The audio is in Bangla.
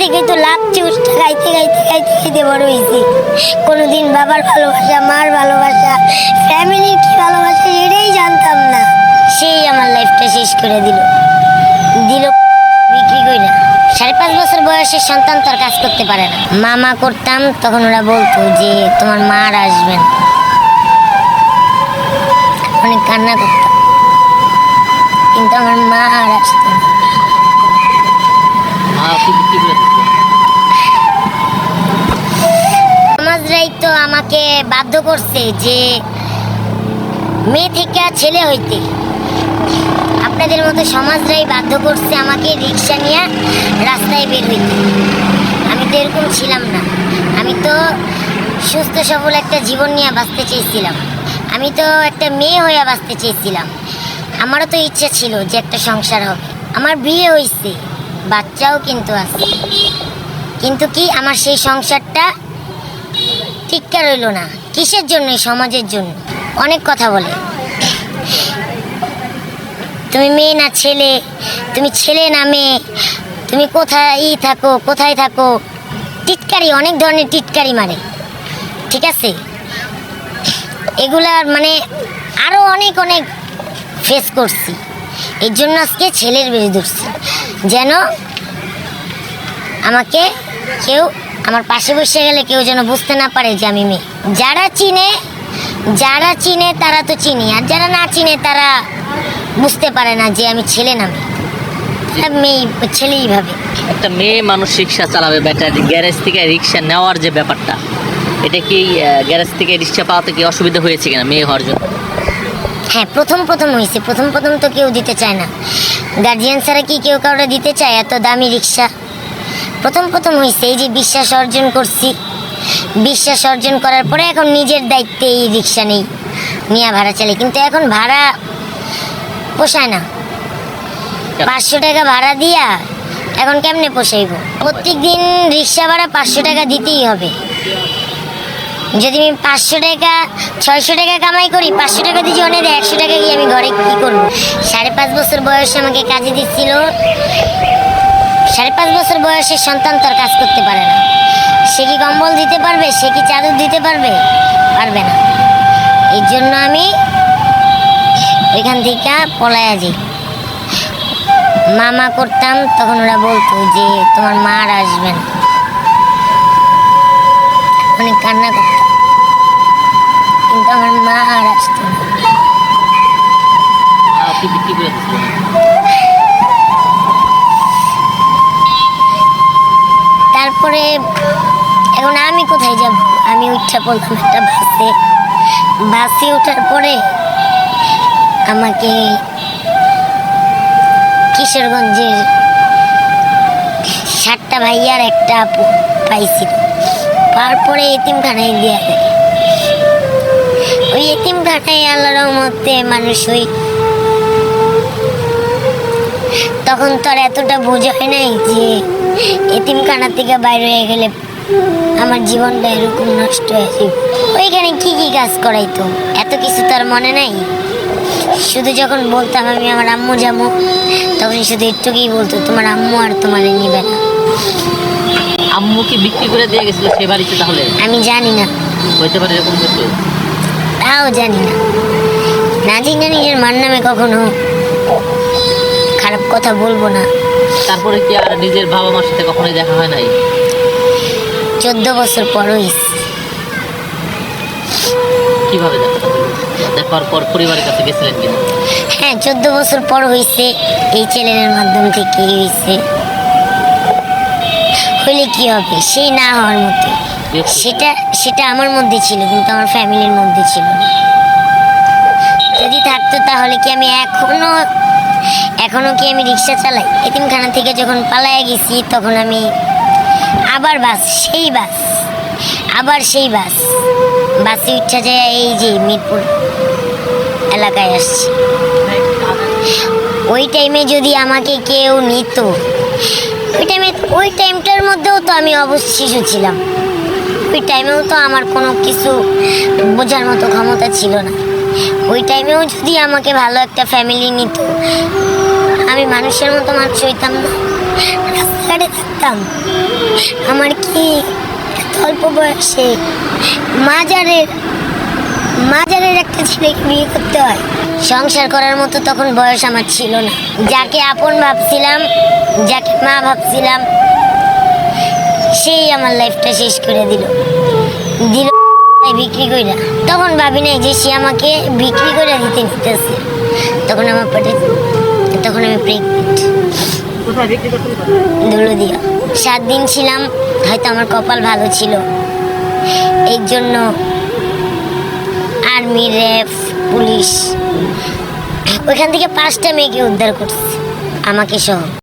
থেকে তো লাফছি উঠতে গাইতে গাইতে গাইতে গাইতে বড় হয়েছি। কোনোদিন বাবার ভালোবাসা, মার ভালোবাসা, ফ্যামিলির কি ভালোবাসা এটাই জানতাম না। সেই আমার লাইফটা শেষ করে দিল বিক্রি করে। 5.5 বছর বয়সের সন্তান তো আর কাজ করতে পারে না। মামা করতাম, তখন ওরা বলতো যে তোমার মা আর আসবেন। অনেক কান্না করতাম, কিন্তু আমার মা আর আসতো না। সমাজরাই তো আমাকে বাধ্য করছে যে মেয়ে থেকে ছেলে হইতে। আপনাদের মতো সমাজরাই বাধ্য করছে আমাকে রিক্সা নিয়ে রাস্তায় বের হইতে। আমি তো এরকম ছিলাম না। আমি তো সুস্থ সবল একটা জীবন নিয়ে বাঁচতে চেয়েছিলাম। আমি তো একটা মেয়ে হয়ে বাঁচতে চেয়েছিলাম। আমারও তো ইচ্ছা ছিল যে একটা সংসার হবে। আমার বিয়ে হয়েছে, বাচ্চাও কিন্তু আছে, কিন্তু কি আমার সেই সংসারটা টিক্কা রইল না। কিসের জন্য? সমাজের জন্য। অনেক কথা বলে, তুমি মেয়ে না ছেলে, তুমি ছেলে না মেয়ে, তুমি কোথায় থাকো। টিটকারি, অনেক ধরনের টিটকারি মারে, ঠিক আছে? এগুলার মানে আরও অনেক ফেস করছি। এর জন্য আজকে ছেলের বেশি ধরছি, যেন আমাকে কেউ আমার পাশে বসে গেলে কেউ যেন বুঝতে না পারে যে আমি মেয়ে। যারা চিনে তারা তো চিনি, আর যারা না চিনে তারা বুঝতে পারে না যে আমি ছেলে না মেয়ে। ছেলেই ভাবে। একটা মেয়ে মানুষ রিক্সা চালাবে, গ্যারেজ থেকে রিক্সা নেওয়ার যে ব্যাপারটা, এটা কি গ্যারেজ থেকে রিক্সা পাওয়াতে কি অসুবিধা হয়েছে কিনা মেয়ে হওয়ার জন্য? হ্যাঁ, প্রথম হয়েছে। প্রথম তো কেউ দিতে চায় না। গার্জিয়ান ছাড়া কি কেউ কাউরে দিতে চায় এত দামি রিক্সা? প্রথম হয়েছে। এই যে বিশ্বাস অর্জন করছি, বিশ্বাস অর্জন করার পরে এখন নিজের দায়িত্বে এই রিক্সা নিয়ে ভাড়া চালাই। কিন্তু এখন ভাড়া পোষায় না। 500 টাকা ভাড়া দিয়া এখন কেমনে পোষাইব? প্রত্যেক দিন রিক্সা ভাড়া 500 টাকা দিতেই হবে। যদি আমি 500 টাকা 600 টাকা কামাই করি, 500 টাকা দিয়ে জীবনে 100 টাকা দিয়ে আমি ঘরে কী করবো? 5.5 বছর বয়সে আমাকে কাজে দিচ্ছিল। 5.5 বছর বয়সের সন্তান তো আর কাজ করতে পারে না। সে কি কম্বল দিতে পারবে? সে কি চাদর দিতে পারবে? পারবে না। এর জন্য আমি ওইখান থেকে পলায়া যাই। মামা করতাম, তখন ওরা বলতো যে তোমার মা আর আসবেন। অনেক কান্না করতাম, কিন্তু আমার মা আর আসতো না। তারপরে এখন আমি কোথায় যাব? আমি উঠা পড়লাম একটা বাসে ওঠার পরে আমাকে কিশোরগঞ্জের 7টা ভাইয়ার একটা আপু পাইছিল। তারপরে এতিমখানায় দিয়ে দেয়। ওই এতিমখানায় আল্লাহর রহমতে মানুষ হই। তখন তো আর এতটা বোঝা হয় নাই যে এতিমখানা থেকে বাইরে হয়ে গেলে আমার জীবনটা এরকম নষ্ট হয়েছে। ওইখানে কি কাজ করাইতো এত কিছু তার মনে নাই। শুধু যখন বলতাম আমি আমার আম্মু যাবো, তখন শুধু একটুকেই বলতো তোমার আম্মু আর তোমার নিবে না। আম্মুকে বিক্রি করে দিয়ে গেছিল সে বাড়িতে? তাহলে আমি জানি না, হইতে পারে এরকম কিছু, তাও জানি না। না জানি নিজের মার নামে কখনো খারাপ কথা বলবো না। তারপরে কি আর নিজের বাবা মার সাথে কখনোই দেখা হয় নাই? 14 বছর পর হয়েছে। কিভাবে দেখার পর পরিবারের কাছে গেছিলেন কিনা? হ্যাঁ, 14 বছর পর হয়েছে। এই চ্যানেলের মাধ্যম থেকে হয়েছে। হলে কি হবে? সেই না হওয়ার মতো। সেটা আমার মধ্যে ছিল, কিন্তু আমার ফ্যামিলির মধ্যে ছিল না। যদি থাকতো তাহলে কি আমি এখনো কি আমি রিক্সা চালাই? এতিমখানা থেকে যখন পালায়া গেছি তখন আমি আবার বাসে উঠা যায় এই যে মিরপুর এলাকায় আসছি। ওই টাইমে যদি আমাকে কেউ নিত, ওই টাইমটার মধ্যেও তো আমি অবশ্য শিশু ছিলাম। ওই টাইমেও তো আমার কোনো কিছু বোঝার মতো ক্ষমতা ছিল না। ওই টাইমেও যদি আমাকে ভালো একটা ফ্যামিলি নিত, আমি মানুষের মতো মানুষ হইতাম না। রাস্তাঘাটে থাকতাম। আমার কি এত অল্প বয়সে মাজারের একটা ছেলেকে বিয়ে করতে হয়? সংসার করার মতো তখন বয়স আমার ছিল না। যাকে আপন ভাবছিলাম, যাকে মা ভাবছিলাম, সেই আমার লাইফটা শেষ করে দিল বিক্রি কইরা। তখন ভাবি নাই যে সে আমাকে বিক্রি করে দিতে নিতেছে। তখন আমার পেটে, তখন আমি প্রেগনেন্ট। ধুলো দিয়া 7 দিন ছিলাম। হয়তো আমার কপাল ভালো ছিল, এই জন্য আর্মি, র্যাব, পুলিশ ওইখান থেকে 5টা মেয়েকে উদ্ধার করছে, আমাকে সহ।